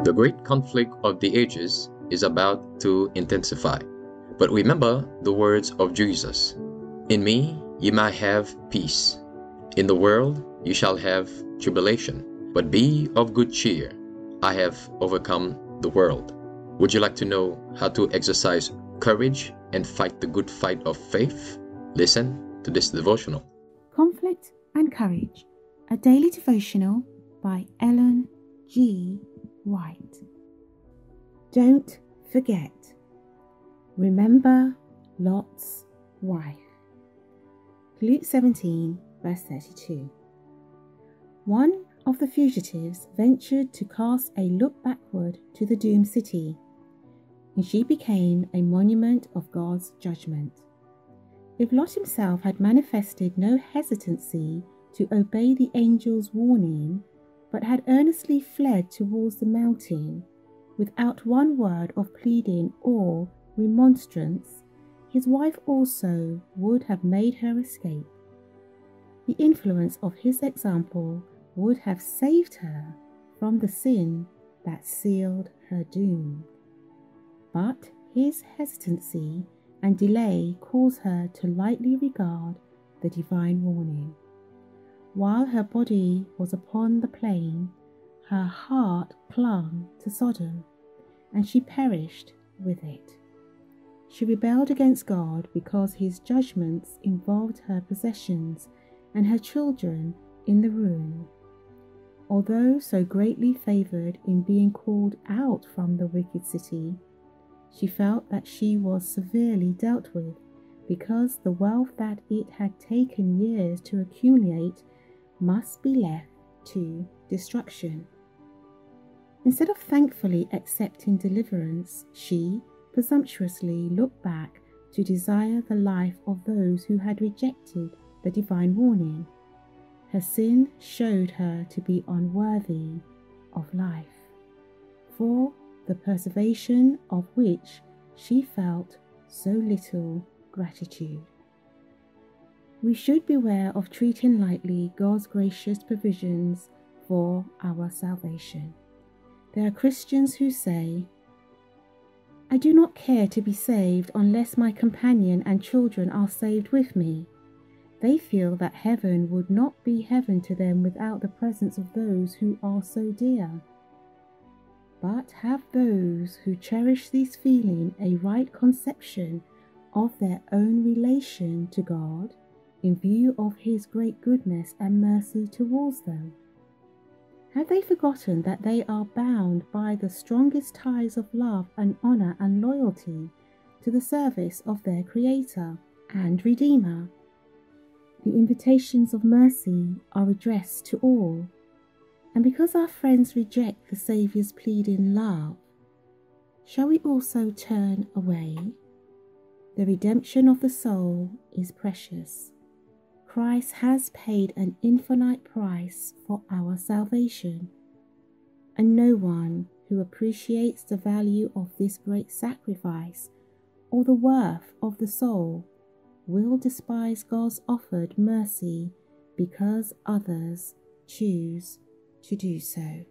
The great conflict of the ages is about to intensify. But remember the words of Jesus. In me ye might have peace. In the world you shall have tribulation. But be of good cheer. I have overcome the world. Would you like to know how to exercise courage and fight the good fight of faith? Listen to this devotional. Conflict and Courage, a daily devotional by Ellen G. White. Don't forget. Remember Lot's wife. Luke 17, verse 32. One of the fugitives ventured to cast a look backward to the doomed city, and she became a monument of God's judgment. If Lot himself had manifested no hesitancy to obey the angel's warning, but had earnestly fled towards the mountain, without one word of pleading or remonstrance, his wife also would have made her escape. The influence of his example would have saved her from the sin that sealed her doom. But his hesitancy and delay caused her to lightly regard the divine warning. While her body was upon the plain, her heart clung to Sodom, and she perished with it. She rebelled against God because his judgments involved her possessions and her children in the room. Although so greatly favoured in being called out from the wicked city, she felt that she was severely dealt with because the wealth that it had taken years to accumulate must be left to destruction. Instead of thankfully accepting deliverance, she presumptuously looked back to desire the life of those who had rejected the divine warning. Her sin showed her to be unworthy of life, for the preservation of which she felt so little gratitude. We should beware of treating lightly God's gracious provisions for our salvation. There are Christians who say, "I do not care to be saved unless my companion and children are saved with me." They feel that heaven would not be heaven to them without the presence of those who are so dear. But have those who cherish these feelings a right conception of their own relation to God in view of his great goodness and mercy towards them? Have they forgotten that they are bound by the strongest ties of love and honour and loyalty to the service of their Creator and Redeemer? The invitations of mercy are addressed to all, and because our friends reject the Saviour's pleading love, shall we also turn away? The redemption of the soul is precious. Christ has paid an infinite price for our salvation, and no one who appreciates the value of this great sacrifice or the worth of the soul will despise God's offered mercy because others choose to do so.